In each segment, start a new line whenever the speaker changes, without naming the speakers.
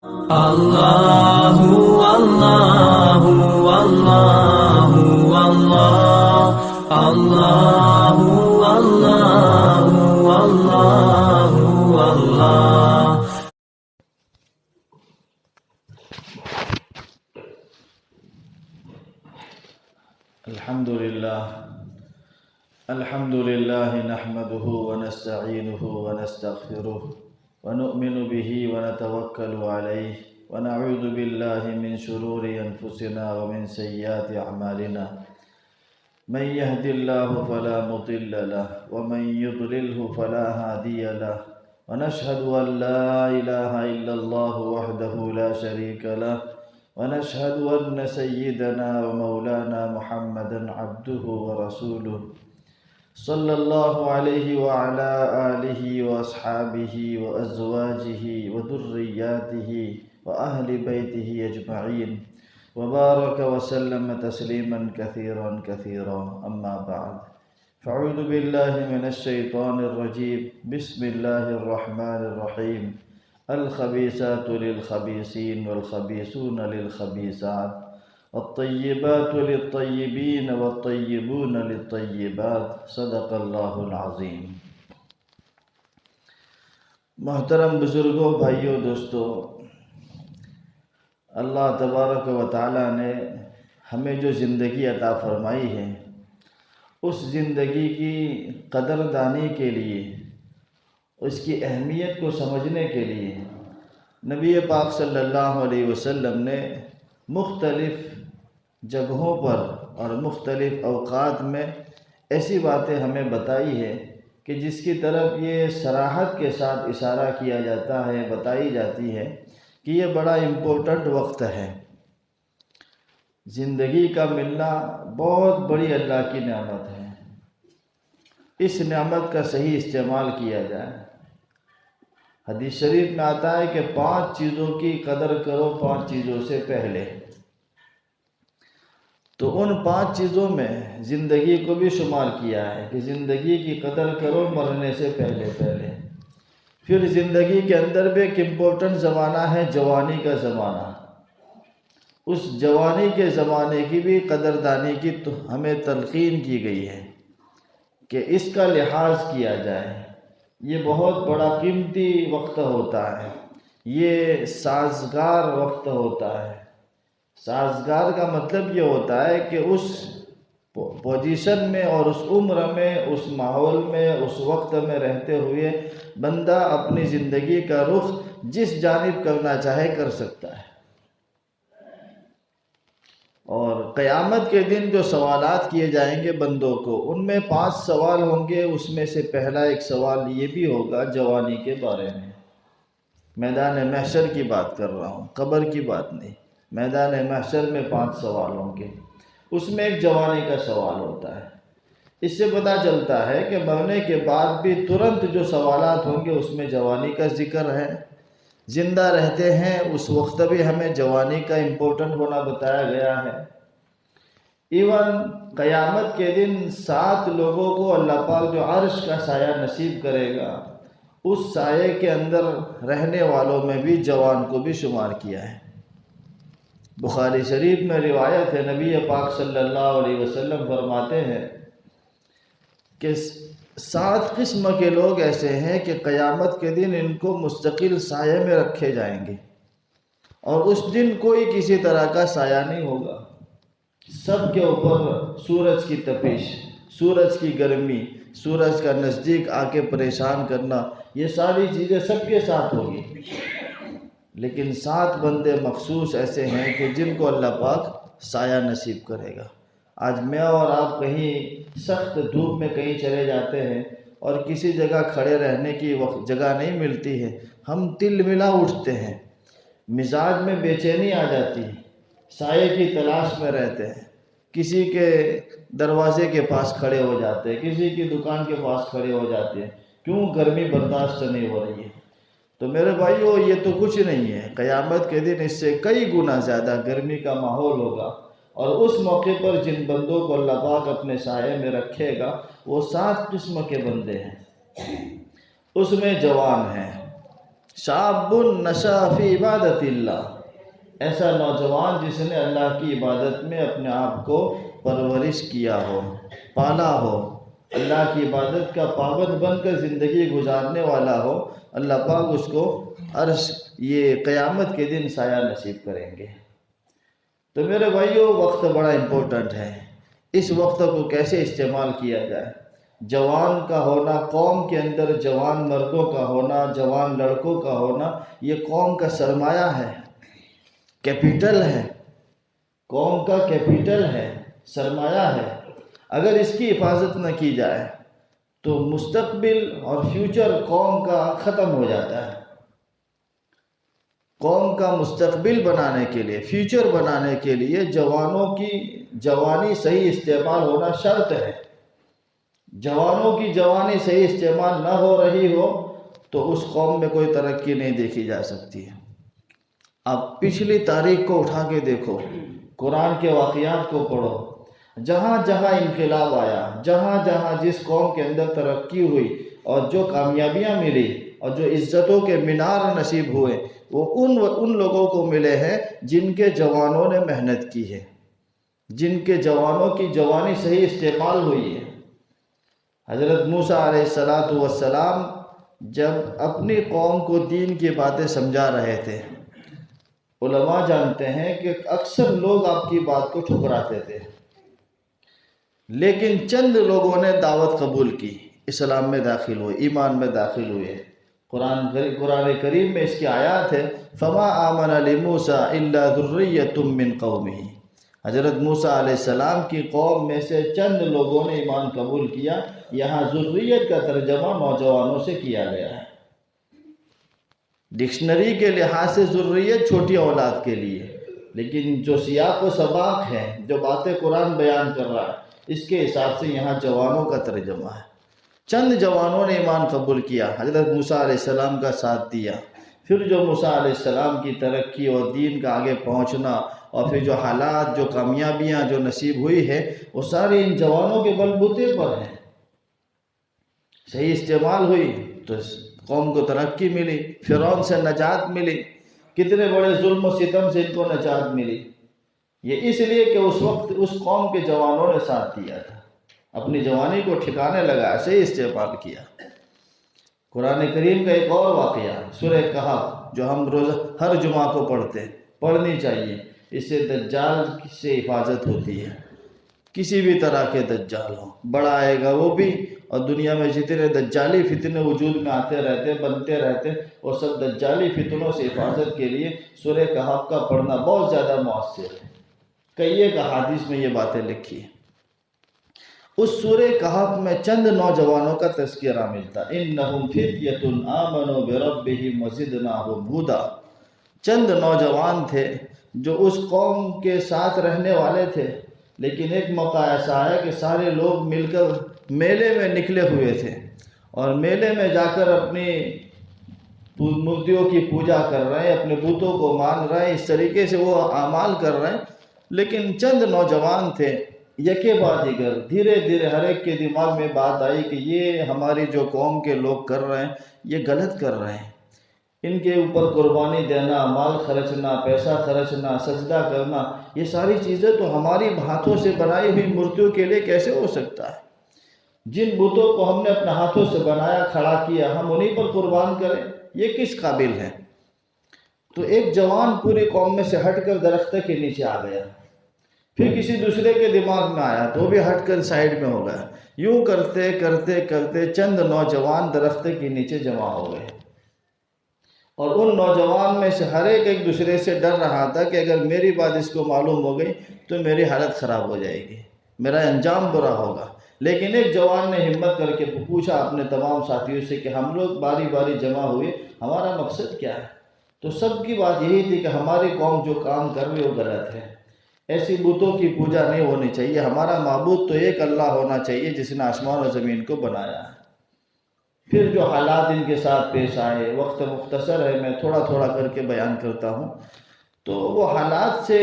Allahu Allahu Allahu Allah Allahu Allahu Allahu Allah.
الحمد لله نحمده ونستعينه ونستغفره ونؤمن به ونتوكل عليه ونعوذ بالله من شرور أنفسنا ومن سيئات أعمالنا. من يهد الله فلا مضل له ومن يضلله فلا هادي له، ونشهد أن لا إله إلا الله وحده لا شريك له، ونشهد أن سيدنا ومولانا محمدا عبده ورسوله صلى الله عليه وعلى آله وأصحابه وأزواجه وذرياته وأهل بيته أجمعين، وبارك وسلم تسليما كثيرا كثيرا. أما بعد، فأعوذ بالله من الشيطان الرجيم. بسم الله الرحمن الرحيم. الخبيثات للخبيثين والخبيثون للخبيثات، الطيبات للطيبين والطيبون للطيبات. صدق اللہ العظیم. محترم بزرگوں، بھائیوں، دوستوں، اللہ تبارک و تعالی نے ہمیں جو زندگی عطا فرمائی ہے، اس زندگی کی قدردانی کے لیے، اس کی اہمیت کو سمجھنے کے لیے نبی پاک صلی اللہ علیہ وسلم نے مختلف جگہوں پر اور مختلف اوقات میں ایسی باتیں ہمیں بتائی ہے کہ جس کی طرف یہ صراحت کے ساتھ اشارہ کیا جاتا ہے، بتائی جاتی ہے کہ یہ بڑا امپورٹنٹ وقت ہے. زندگی کا ملنا بہت بڑی اللہ کی نعمت ہے. اس نعمت کا صحیح استعمال کیا جائے. حدیث شریف میں آتا ہے کہ 5 چیزوں کی قدر کرو 5 چیزوں سے پہلے. تو ان 5 چیزوں میں زندگی کو بھی شمار کیا ہے کہ زندگی کی قدر کرو مرنے سے پہلے. پھر زندگی کے اندر بھی ایک امپورٹنٹ زمانہ ہے، جوانی کا زمانہ. اس جوانی کے زمانے کی بھی قدردانی کی تو ہمیں تلقین کی گئی ہے کہ اس کا لحاظ کیا جائے. یہ بہت بڑا قیمتی وقت ہوتا ہے، یہ سازگار وقت ہوتا ہے. سازگار کا مطلب یہ ہوتا ہے کہ اس پوزیشن میں اور اس عمر میں، اس ماحول میں، اس وقت میں رہتے ہوئے بندہ اپنی زندگی کا رخ جس جانب کرنا چاہے کر سکتا ہے. اور قیامت کے دن جو سوالات کیے جائیں گے بندوں کو، ان میں 5 سوال ہوں گے. اس میں سے پہلا ایک سوال یہ بھی ہوگا جوانی کے بارے میں. میدان محشر کی بات کر رہا ہوں، قبر کی بات نہیں. میدان محشر میں 5 سوال ہوں گے. اس میں ایک جوانی کا سوال ہوتا ہے. اس سے پتہ چلتا ہے کہ مرنے کے بعد بھی ترنت جو سوالات ہوں گے اس میں جوانی کا ذکر ہے. زندہ رہتے ہیں اس وقت بھی ہمیں جوانی کا امپورٹنٹ ہونا بتایا گیا ہے. ایون قیامت کے دن 7 لوگوں کو اللہ پاک جو عرش کا سایہ نصیب کرے گا، اس سائے کے اندر رہنے والوں میں بھی جوان کو بھی شمار کیا ہے. بخاری شریف میں روایت ہے، نبی پاک صلی اللہ علیہ وسلم فرماتے ہیں کہ 7 قسم کے لوگ ایسے ہیں کہ قیامت کے دن ان کو مستقل سائے میں رکھے جائیں گے، اور اس دن کوئی کسی طرح کا سایہ نہیں ہوگا. سب کے اوپر سورج کی تپش، سورج کی گرمی، سورج کا نزدیک آ کے پریشان کرنا، یہ ساری چیزیں سب کے ساتھ ہوگی. لیکن 7 بندے مخصوص ایسے ہیں کہ جن کو اللہ پاک سایہ نصیب کرے گا. آج میں اور آپ کہیں سخت دھوپ میں کہیں چلے جاتے ہیں اور کسی جگہ کھڑے رہنے کی جگہ نہیں ملتی ہے، ہم تل ملا اٹھتے ہیں، مزاج میں بے چینی آ جاتی ہے، سائے کی تلاش میں رہتے ہیں، کسی کے دروازے کے پاس کھڑے ہو جاتے ہیں، کسی کی دکان کے پاس کھڑے ہو جاتے ہیں. کیوں؟ گرمی برداشت نہیں ہو رہی ہے. تو میرے بھائیو، یہ تو کچھ نہیں ہے. قیامت کے دن اس سے کئی گنا زیادہ گرمی کا ماحول ہوگا، اور اس موقع پر جن بندوں کو اللہ پاک اپنے سائے میں رکھے گا وہ 7 قسم کے بندے ہیں. اس میں جوان ہیں، شاب نشا فی عبادت اللہ، ایسا نوجوان جس نے اللہ کی عبادت میں اپنے آپ کو پرورش کیا ہو، پالا ہو، اللہ کی عبادت کا پابند بن کر زندگی گزارنے والا ہو، اللہ پاک اس کو عرش یہ قیامت کے دن سایہ نصیب کریں گے۔ تو میرے بھائیو، وقت بڑا امپورٹنٹ ہے۔ اس وقت کو کیسے استعمال کیا جائے؟ جوان کا ہونا، قوم کے اندر جوان مردوں کا ہونا، جوان لڑکوں کا ہونا، یہ قوم کا سرمایہ ہے، کیپیٹل ہے، قوم کا کیپیٹل ہے، سرمایہ ہے۔ اگر اس کی حفاظت نہ کی جائے تو مستقبل اور فیوچر قوم کا ختم ہو جاتا ہے۔ قوم کا مستقبل بنانے کے لیے، فیوچر بنانے کے لیے جوانوں کی جوانی صحیح استعمال ہونا شرط ہے۔ جوانوں کی جوانی صحیح استعمال نہ ہو رہی ہو تو اس قوم میں کوئی ترقی نہیں دیکھی جا سکتی ہے۔ اب پچھلی تاریخ کو اٹھا کے دیکھو، قرآن کے واقعات کو پڑھو، جہاں جہاں انقلاب آیا، جہاں جہاں جس قوم کے اندر ترقی ہوئی اور جو کامیابیاں ملی اور جو عزتوں کے مینار نصیب ہوئے، وہ ان لوگوں کو ملے ہیں جن کے جوانوں نے محنت کی ہے، جن کے جوانوں کی جوانی صحیح استعمال ہوئی ہے۔ حضرت موسیٰ علیہ السلام جب اپنی قوم کو دین کی باتیں سمجھا رہے تھے، علماء جانتے ہیں کہ اکثر لوگ آپ کی بات کو ٹھکراتے تھے، لیکن چند لوگوں نے دعوت قبول کی، اسلام میں داخل ہوئے، ایمان میں داخل ہوئے۔ قرآن کریم میں اس کی آیات ہے، فما آمن لموسیٰ الا ذریۃ من قومہ۔ حضرت موسیٰ علیہ السلام کی قوم میں سے چند لوگوں نے ایمان قبول کیا۔ یہاں ذریت کا ترجمہ نوجوانوں سے کیا گیا ہے۔ ڈکشنری کے لحاظ سے ذریت چھوٹی اولاد کے لیے، لیکن جو سیاق و سباق ہے، جو باتیں قرآن بیان کر رہا ہے، اس کے حساب سے یہاں جوانوں کا ترجمہ ہے۔ چند جوانوں نے ایمان قبول کیا، حضرت موسیٰ علیہ السلام کا ساتھ دیا۔ پھر جو موسیٰ علیہ السلام کی ترقی اور دین کا آگے پہنچنا اور پھر جو حالات، جو کامیابیاں جو نصیب ہوئی ہے، وہ ساری ان جوانوں کے بل بوتے پر ہیں۔ صحیح استعمال ہوئی تو قوم کو ترقی ملی، فرعون سے نجات ملی، کتنے بڑے ظلم و ستم سے ان کو نجات ملی۔ یہ اس لیے کہ اس وقت اس قوم کے جوانوں نے ساتھ دیا تھا، اپنی جوانی کو ٹھکانے لگا، صحیح استعمال کیا۔ قرآن کریم کا ایک اور واقعہ سورہ کہف، جو ہم روز ہر جمعہ کو پڑھنی چاہیے، اس سے دجال سے حفاظت ہوتی ہے۔ کسی بھی طرح کے دجال ہوں، بڑا آئے گا وہ بھی، اور دنیا میں جتنے دجالی فتنے وجود میں آتے رہتے، بنتے رہتے، وہ سب دجالی فتنوں سے حفاظت کے لیے سورہ کہف کا پڑھنا بہت زیادہ مؤثر ہے۔ کئی ایک احادیث میں یہ باتیں لکھی ہیں۔ اس سورہ کہف میں چند نوجوانوں کا تذکرہ ملتا، انہم فتیۃ آمنوا بربہم وزدناہم ھدی۔ چند نوجوان تھے جو اس قوم کے ساتھ رہنے والے تھے، لیکن ایک موقع ایسا ہے کہ سارے لوگ مل کر میلے میں نکلے ہوئے تھے، اور میلے میں جا کر اپنی مورتیوں کی پوجا کر رہے ہیں، اپنے بتوں کو مان رہے ہیں، اس طریقے سے وہ اعمال کر رہے ہیں۔ لیکن چند نوجوان تھے، یکے بعد دیگر، دھیرے دھیرے ہر ایک کے دماغ میں بات آئی کہ یہ ہماری جو قوم کے لوگ کر رہے ہیں یہ غلط کر رہے ہیں۔ ان کے اوپر قربانی دینا، مال خرچنا، پیسہ خرچنا، سجدہ کرنا، یہ ساری چیزیں تو ہماری ہاتھوں سے بنائی ہوئی مورتیوں کے لیے کیسے ہو سکتا ہے؟ جن بتوں کو ہم نے اپنے ہاتھوں سے بنایا، کھڑا کیا، ہم انہی پر قربان کریں، یہ کس قابل ہے؟ تو ایک جوان پوری قوم میں سے ہٹ کر درخت کے نیچے آ گیا، پھر کسی دوسرے کے دماغ میں آیا تو وہ بھی ہٹ کر سائیڈ میں ہو گیا۔ یوں کرتے کرتے کرتے چند نوجوان درخت کے نیچے جمع ہو گئے، اور ان نوجوان میں سے ہر ایک دوسرے سے ڈر رہا تھا کہ اگر میری بات اس کو معلوم ہو گئی تو میری حالت خراب ہو جائے گی، میرا انجام برا ہوگا۔ لیکن ایک جوان نے ہمت کر کے پوچھا اپنے تمام ساتھیوں سے کہ ہم لوگ باری باری جمع ہوئے، ہمارا مقصد کیا ہے؟ تو سب کی بات یہی تھی کہ ہماری قوم جو کام کر رہی ہے وہ غلط ہے، ایسی بتوں کی پوجا نہیں ہونی چاہیے، ہمارا معبود تو ایک اللہ ہونا چاہیے جس نے آسمان و زمین کو بنایا ہے۔ پھر جو حالات ان کے ساتھ پیش آئے، وقت مختصر ہے، میں تھوڑا تھوڑا کر کے بیان کرتا ہوں۔ تو وہ حالات سے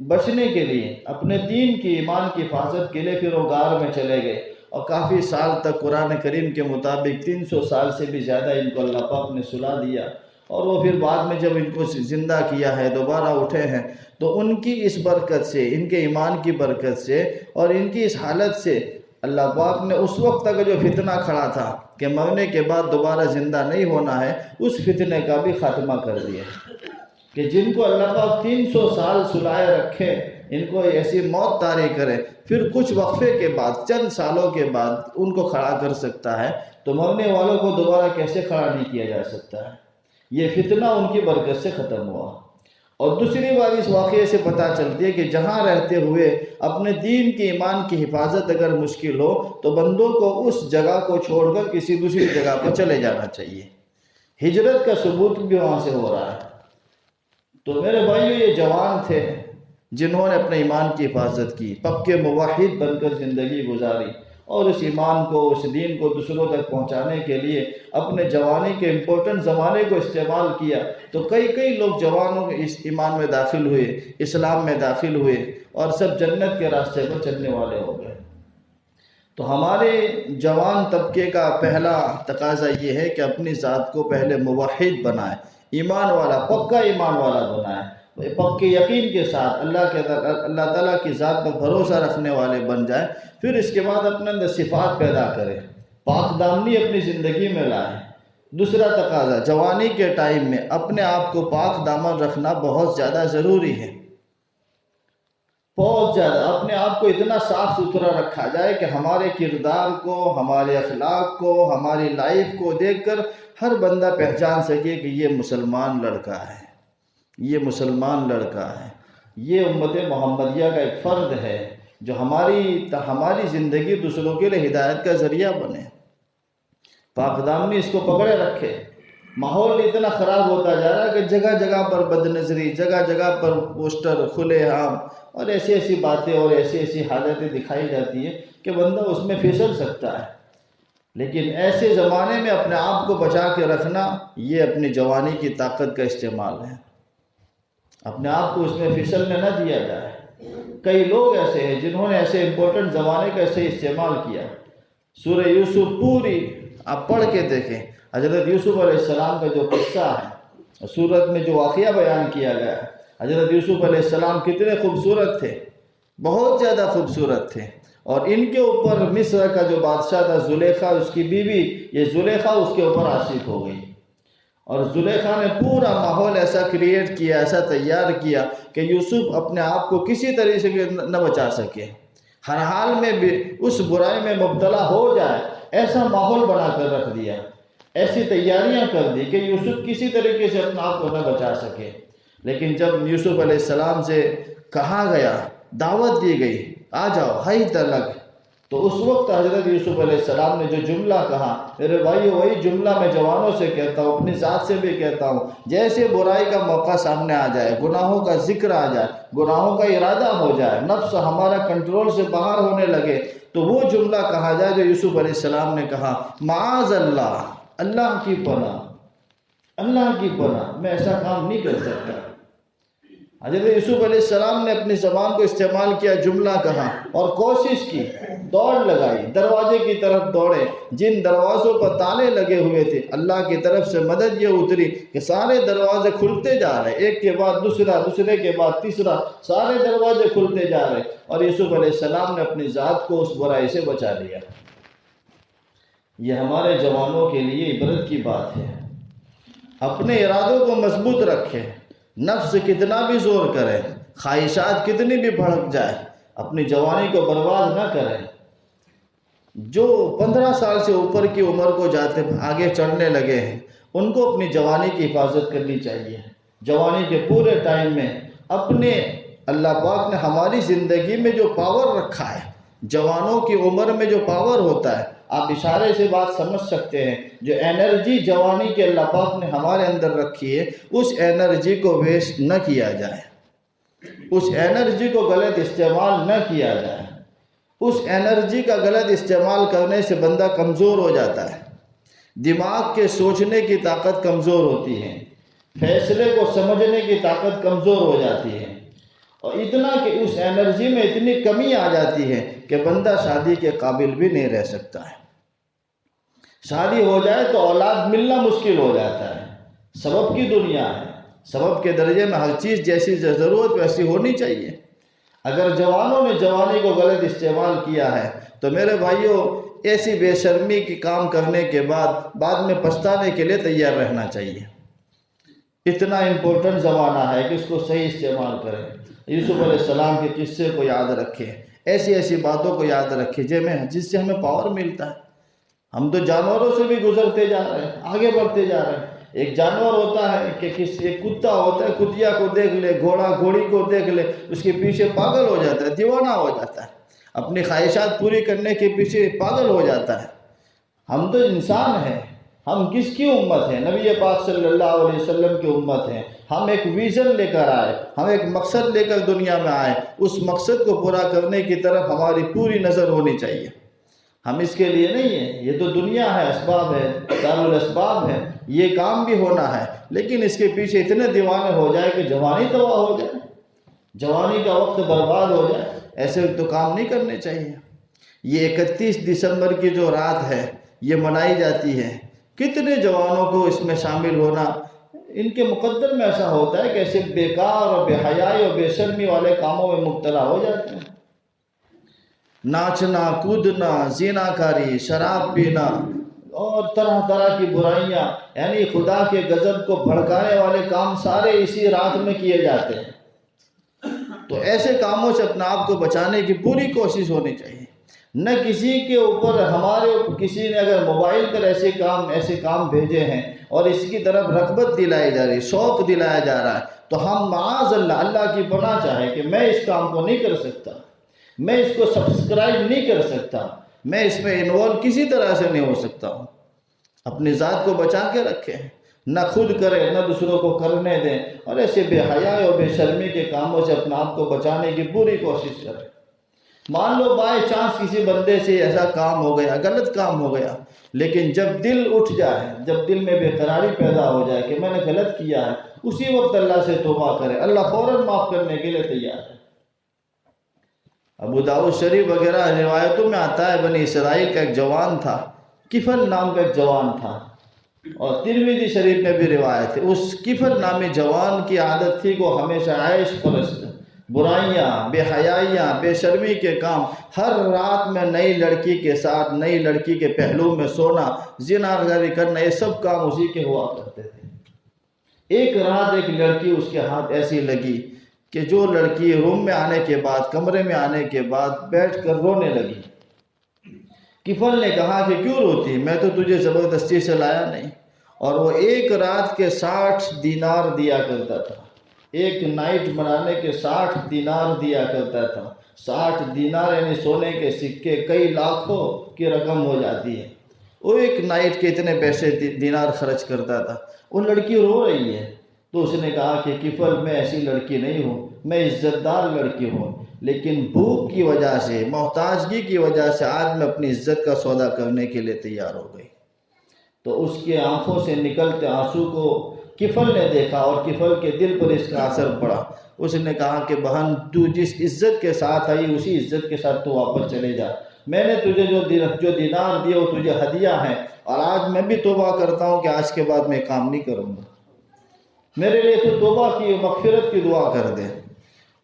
بچنے کے لیے، اپنے دین کی، ایمان کی حفاظت کے لیے پھر وہ غار میں چلے گئے، اور کافی سال تک قرآن کریم کے مطابق 300 سال سے بھی زیادہ ان کو اللہ پاک نے سلا دیا، اور وہ پھر بعد میں جب ان کو زندہ کیا ہے، دوبارہ اٹھے ہیں، تو ان کی اس برکت سے، ان کے ایمان کی برکت سے اور ان کی اس حالت سے اللہ پاک نے اس وقت تک جو فتنہ کھڑا تھا کہ مرنے کے بعد دوبارہ زندہ نہیں ہونا ہے، اس فتنے کا بھی خاتمہ کر دیا کہ جن کو اللہ پاک 300 سال سلائے رکھے، ان کو ایسی موت طاری کرے، پھر کچھ وقفے کے بعد، چند سالوں کے بعد ان کو کھڑا کر سکتا ہے، تو مرنے والوں کو دوبارہ کیسے کھڑا نہیں کیا جا سکتا ہے؟ یہ فتنہ ان کی برکت سے ختم ہوا۔ اور دوسری بات اس واقعے سے پتہ چلتی ہے کہ جہاں رہتے ہوئے اپنے دین کی، ایمان کی حفاظت اگر مشکل ہو تو بندوں کو اس جگہ کو چھوڑ کر کسی دوسری جگہ پر چلے جانا چاہیے۔ ہجرت کا ثبوت بھی وہاں سے ہو رہا ہے۔ تو میرے بھائیو، یہ جوان تھے جنہوں نے اپنے ایمان کی حفاظت کی، پکے موحد بن کر زندگی گزاری، اور اس ایمان کو، اس دین کو دوسروں تک پہنچانے کے لیے اپنے جوانی کے امپورٹنٹ زمانے کو استعمال کیا۔ تو کئی لوگ جوانوں اس ایمان میں داخل ہوئے، اسلام میں داخل ہوئے، اور سب جنت کے راستے پر چلنے والے ہو گئے۔ تو ہمارے جوان طبقے کا پہلا تقاضا یہ ہے کہ اپنی ذات کو پہلے موحد بنائے، ایمان والا، پکا ایمان والا بنائے، پکے یقین کے ساتھ اللہ تعالیٰ کی ذات پر بھروسہ رکھنے والے بن جائیں۔ پھر اس کے بعد اپنے اندر صفات پیدا کرے، پاک دامنی اپنی زندگی میں لائے۔ دوسرا تقاضا، جوانی کے ٹائم میں اپنے آپ کو پاک دامن رکھنا بہت زیادہ ضروری ہے، بہت زیادہ۔ اپنے آپ کو اتنا صاف ستھرا رکھا جائے کہ ہمارے کردار کو، ہمارے اخلاق کو، ہماری لائف کو دیکھ کر ہر بندہ پہچان سکے کہ یہ مسلمان لڑکا ہے، یہ مسلمان لڑکا ہے، یہ امت محمدیہ کا ایک فرد ہے جو ہماری زندگی دوسروں کے لیے ہدایت کا ذریعہ بنے۔ پاک دامنی اس کو پکڑے رکھے۔ ماحول اتنا خراب ہوتا جا رہا ہے کہ جگہ جگہ پر بد نظری، جگہ جگہ پر پوسٹر کھلے عام، اور ایسی باتیں اور ایسی حالتیں دکھائی جاتی ہیں کہ بندہ اس میں پھسل سکتا ہے۔ لیکن ایسے زمانے میں اپنے آپ کو بچا کے رکھنا، یہ اپنی جوانی کی طاقت کا استعمال ہے۔ اپنے آپ کو اس میں پھسلنے نہ دیا جائے۔ کئی لوگ ایسے ہیں جنہوں نے ایسے امپورٹنٹ زمانے کا ایسے استعمال کیا۔ سورہ یوسف پوری آپ پڑھ کے دیکھیں، حضرت یوسف علیہ السلام کا جو قصہ ہے، سورت میں جو واقعہ بیان کیا گیا ہے، حضرت یوسف علیہ السلام کتنے خوبصورت تھے، بہت زیادہ خوبصورت تھے، اور ان کے اوپر مصر کا جو بادشاہ تھا زلیخا، اس کی بیوی، یہ زلیخا اس کے اوپر عاشق ہو گئی، اور زلیخا نے پورا ماحول ایسا کریٹ کیا، ایسا تیار کیا کہ یوسف اپنے آپ کو کسی طریقے سے نہ بچا سکے، ہر حال میں بھی اس برائی میں مبتلا ہو جائے، ایسا ماحول بنا کر رکھ دیا، ایسی تیاریاں کر دی کہ یوسف کسی طریقے سے اپنا آپ کو نہ بچا سکے۔ لیکن جب یوسف علیہ السلام سے کہا گیا، دعوت دی گئی، آ جاؤ ہائی تلک، تو اس وقت حضرت یوسف علیہ السلام نے جو جملہ کہا، میرے بھائیو وہی جملہ میں جوانوں سے کہتا ہوں، اپنی ذات سے بھی کہتا ہوں، جیسے برائی کا موقع سامنے آ جائے، گناہوں کا ذکر آ جائے، گناہوں کا ارادہ ہو جائے، نفس ہمارا کنٹرول سے باہر ہونے لگے، تو وہ جملہ کہا جائے جو یوسف علیہ السلام نے کہا، معاذ اللہ، اللہ کی پناہ، اللہ کی پناہ، میں ایسا کام نہیں کر سکتا۔ حضرت یوسف علیہ السلام نے اپنی زبان کو استعمال کیا، جملہ کہا اور کوشش کی، دوڑ لگائی، دروازے کی طرف دوڑے، جن دروازوں پر تالے لگے ہوئے تھے اللہ کی طرف سے مدد یہ اتری کہ سارے دروازے کھلتے جا رہے، ایک کے بعد دوسرا، دوسرے کے بعد تیسرا، سارے دروازے کھلتے جا رہے، اور یوسف علیہ السلام نے اپنی ذات کو اس برائی سے بچا لیا۔ یہ ہمارے جوانوں کے لیے عبرت کی بات ہے۔ اپنے ارادوں کو مضبوط رکھیں، نفس کتنا بھی زور کرے، خواہشات کتنی بھی بھڑک جائے، اپنی جوانی کو برباد نہ کریں۔ جو 15 سال سے اوپر کی عمر کو جاتے آگے چڑھنے لگے ہیں، ان کو اپنی جوانی کی حفاظت کرنی چاہیے۔ جوانی کے پورے ٹائم میں اپنے، اللہ پاک نے ہماری زندگی میں جو پاور رکھا ہے، جوانوں کی عمر میں جو پاور ہوتا ہے، آپ اشارے سے بات سمجھ سکتے ہیں، جو انرجی جوانی کے اللہ پاک نے ہمارے اندر رکھی ہے، اس انرجی کو ویسٹ نہ کیا جائے، اس انرجی کو غلط استعمال نہ کیا جائے۔ اس انرجی کا غلط استعمال کرنے سے بندہ کمزور ہو جاتا ہے، دماغ کے سوچنے کی طاقت کمزور ہوتی ہے، فیصلے کو سمجھنے کی طاقت کمزور ہو جاتی ہے، اور اتنا کہ اس انرجی میں اتنی کمی آ جاتی ہے کہ بندہ شادی کے قابل بھی نہیں رہ سکتا ہے۔ شادی ہو جائے تو اولاد ملنا مشکل ہو جاتا ہے، سبب کی دنیا ہے، سبب کے درجے میں ہر چیز جیسی ضرورت ویسی ہونی چاہیے۔ اگر جوانوں نے جوانی کو غلط استعمال کیا ہے تو میرے بھائیوں ایسی بے شرمی کی کام کرنے کے بعد میں پچھتانے کے لیے تیار رہنا چاہیے۔ اتنا امپورٹنٹ زمانہ ہے کہ اس کو صحیح استعمال کریں۔ یوسف علیہ السلام کے قصے کو یاد رکھیں، ایسی باتوں کو یاد رکھیں جس سے ہمیں پاور ملتا ہے۔ ہم تو جانوروں سے بھی گزرتے جا رہے ہیں، آگے بڑھتے جا رہے ہیں۔ ایک جانور ہوتا ہے کہ ایک کتا ہوتا ہے، کتیا کو دیکھ لے، گھوڑا گھوڑی کو دیکھ لے، اس کے پیچھے پاگل ہو جاتا ہے، دیوانہ ہو جاتا ہے، اپنی خواہشات پوری کرنے کے پیچھے پاگل ہو جاتا ہے۔ ہم تو انسان ہیں، ہم کس کی امت ہیں؟ نبی پاک صلی اللہ علیہ وسلم کی امت ہیں۔ ہم ایک ویژن لے کر آئے، ہم ایک مقصد لے کر دنیا میں آئے، اس مقصد کو پورا کرنے کی طرف ہماری پوری نظر ہونی چاہیے۔ ہم اس کے لیے نہیں ہیں، یہ تو دنیا ہے، اسباب ہے، دارالاسباب ہے، یہ کام بھی ہونا ہے، لیکن اس کے پیچھے اتنے دیوانے ہو جائے کہ جوانی تباہ ہو جائے، جوانی کا وقت برباد ہو جائے، ایسے تو کام نہیں کرنے چاہیے۔ یہ 31 دسمبر کی جو رات ہے یہ منائی جاتی ہے، کتنے جوانوں کو اس میں شامل ہونا، ان کے مقدر میں ایسا ہوتا ہے کہ ایسے بیکار اور بے حیائی اور بے شرمی والے کاموں میں مبتلا ہو جاتے ہیں۔ ناچنا، کودنا، زنا کاری، شراب پینا اور طرح طرح کی برائیاں، یعنی خدا کے غضب کو بھڑکانے والے کام سارے اسی رات میں کیے جاتے ہیں۔ تو ایسے کاموں سے اپنا آپ کو بچانے کی پوری کوشش ہونی چاہیے۔ نہ کسی کے اوپر کسی نے اگر موبائل پر ایسے کام بھیجے ہیں اور اس کی طرف رغبت دلائی جا رہی، شوق دلایا جا رہا ہے، تو ہم معاذ اللہ کی پناہ چاہے کہ میں اس کام کو نہیں کر سکتا، میں اس کو سبسکرائب نہیں کر سکتا، میں اس میں انوالو کسی طرح سے نہیں ہو سکتا ہوں۔ اپنی ذات کو بچا کے رکھیں، نہ خود کریں نہ دوسروں کو کرنے دیں، اور ایسے بے حیائی اور بے شرمی کے کاموں سے اپنا آپ کو بچانے کی پوری کوشش کریں۔ مان لو بائی چانس کسی بندے سے ایسا کام ہو گیا، غلط کام ہو گیا، لیکن جب دل اٹھ جائے، جب دل میں بے قراری پیدا ہو جائے کہ میں نے غلط کیا ہے، اسی وقت اللہ سے توبہ کرے، اللہ فوراً معاف کرنے کے لیے تیار ہے۔ ابو داؤد شریف وغیرہ روایتوں میں آتا ہے بنی اسرائیل کا ایک جوان تھا، کفل نام کا ایک جوان تھا، اور ترمذی شریف میں بھی روایت ہے۔ اس کفل نامی جوان کی عادت تھی کہ وہ ہمیشہ عیش پرست، برائیاں، بے حیائیاں، بے شرمی کے کام، ہر رات میں نئی لڑکی کے ساتھ، نئی لڑکی کے پہلو میں سونا، زنا گری کرنا، یہ سب کام اسی کے ہوا کرتے تھے۔ ایک رات ایک لڑکی اس کے ہاتھ ایسی لگی کہ جو لڑکی روم میں آنے کے بعد، کمرے میں آنے کے بعد بیٹھ کر رونے لگی۔ کفل نے کہا کہ کیوں روتی؟ میں تو تجھے زبردستی سے لایا نہیں۔ اور وہ ایک رات کے 60 دینار دیا کرتا تھا، ایک نائٹ بنانے کے 60 دینار دیا کرتا تھا۔ 60 دینار یعنی سونے کے سکے، کئی لاکھوں کی رقم ہو جاتی ہے۔ وہ ایک نائٹ کے اتنے پیسے دینار خرچ کرتا تھا۔ وہ لڑکی رو رہی ہے تو اس نے کہا کہ کفل میں ایسی لڑکی نہیں ہوں، میں عزت دار لڑکی ہوں، لیکن بھوک کی وجہ سے، محتاجگی کی وجہ سے آج میں اپنی عزت کا سودا کرنے کے لیے تیار ہو گئی۔ تو اس کے آنکھوں سے نکلتے آنسو کو کفل نے دیکھا اور کفل کے دل پر اس کا اثر پڑا۔ اس نے کہا کہ بہن، تو جس عزت کے ساتھ آئی اسی عزت کے ساتھ تو واپس چلے جا۔ میں نے تجھے جو دینار دیے وہ تجھے ہدیہ ہیں، اور آج میں بھی توبہ کرتا ہوں کہ آج کے بعد میں کام نہیں کروں گا، میرے لیے تو توبہ کی، مغفرت کی دعا کر دے۔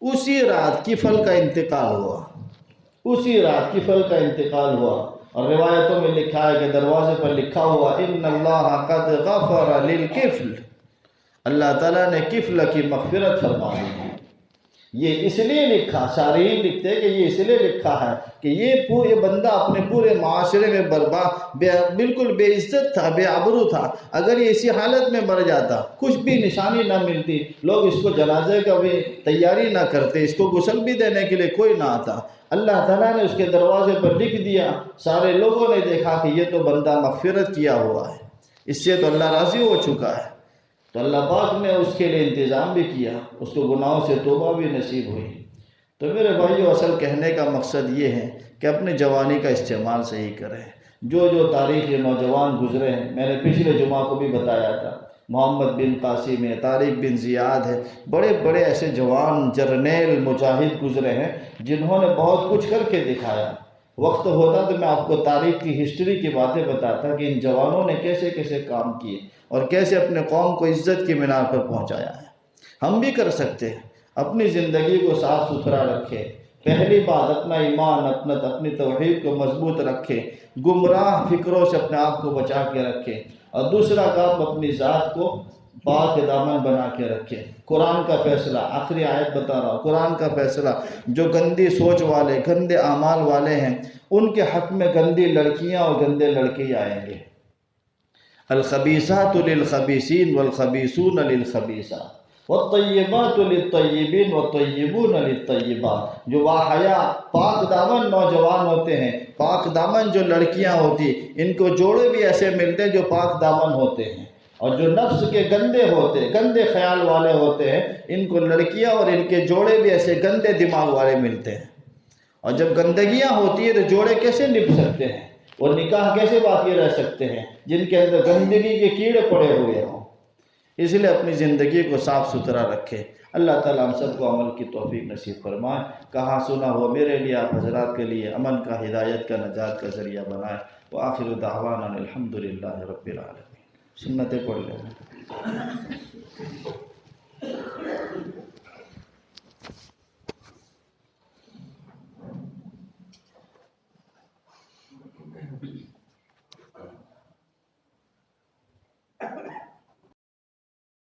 اسی رات کفل کا انتقال ہوا، اسی رات کفل کا انتقال ہوا۔ اور روایتوں میں لکھا ہے کہ دروازے پر لکھا ہوا ان اللہ قد غفر للکفل، اللہ تعالیٰ نے کفل کی مغفرت فرما دی۔ یہ اس لیے لکھا، شارحین لکھتے ہیں کہ یہ اس لیے لکھا ہے کہ یہ بندہ اپنے پورے معاشرے میں بالکل بے عزت تھا، بے آبرو تھا۔ اگر یہ اسی حالت میں مر جاتا، کچھ بھی نشانی نہ ملتی، لوگ اس کو جنازے کا بھی تیاری نہ کرتے، اس کو غسل بھی دینے کے لیے کوئی نہ آتا، اللہ تعالیٰ نے اس کے دروازے پر لکھ دیا، سارے لوگوں نے دیکھا کہ یہ تو بندہ مغفرت کیا ہوا ہے، اس سے تو اللہ راضی ہو چکا ہے، تو اللہ پاک نے اس کے لیے انتظام بھی کیا، اس کو گناہوں سے توبہ بھی نصیب ہوئی۔ تو میرے بھائیو، اصل کہنے کا مقصد یہ ہے کہ اپنے جوانی کا استعمال صحیح کریں۔ جو تاریخی نوجوان گزرے ہیں، میں نے پچھلے جمعہ کو بھی بتایا تھا، محمد بن قاسم ہے، طارق بن زیاد ہے، بڑے بڑے ایسے جوان جرنیل مجاہد گزرے ہیں جنہوں نے بہت کچھ کر کے دکھایا۔ وقت ہوتا تو میں آپ کو تاریخ کی ہسٹری کی باتیں بتاتا کہ ان جوانوں نے کیسے کیسے کام کیے، اور کیسے اپنے قوم کو عزت کی مینار پر پہنچایا ہے۔ ہم بھی کر سکتے ہیں، اپنی زندگی کو صاف ستھرا رکھے۔ پہلی بات اپنا ایمان، اپنی توحید کو مضبوط رکھے، گمراہ فکروں سے اپنے آپ کو بچا کے رکھے، اور دوسرا کام اپنی ذات کو پاک دامن بنا کے رکھے۔ قرآن کا فیصلہ، آخری آیت بتا رہا ہوں، قرآن کا فیصلہ، جو گندی سوچ والے، گندے اعمال والے ہیں ان کے حق میں گندی لڑکیاں اور گندے لڑکے آئیں گے۔ الخبیثات للخبیثین والخبیثون للخبیثات والطیبات للطیبین والطیبون للطیبات۔ جو باحیا پاک دامن نوجوان ہوتے ہیں، پاک دامن جو لڑکیاں ہوتی، ان کو جوڑے بھی ایسے ملتے ہیں جو پاک دامن ہوتے ہیں، اور جو نفس کے گندے ہوتے، گندے خیال والے ہوتے ہیں، ان کو لڑکیاں اور ان کے جوڑے بھی ایسے گندے دماغ والے ملتے ہیں۔ اور جب گندگیاں ہوتی ہے تو جوڑے کیسے نبھ سکتے ہیں، اور نکاح کیسے باقی رہ سکتے ہیں جن کے اندر گندگی کے کیڑے پڑے ہوئے ہوں۔ اس لیے اپنی زندگی کو صاف ستھرا رکھے۔ اللہ تعالیٰ ہم سب کو عمل کی توفیق نصیب فرمائے۔ کہا سنا ہو میرے لیے، آپ حضرات کے لیے امن کا، ہدایت کا، نجات کا ذریعہ بنائے۔ وآخر دعوانا الحمدللہ رب العالمین۔ سنتیں پڑھ لیں۔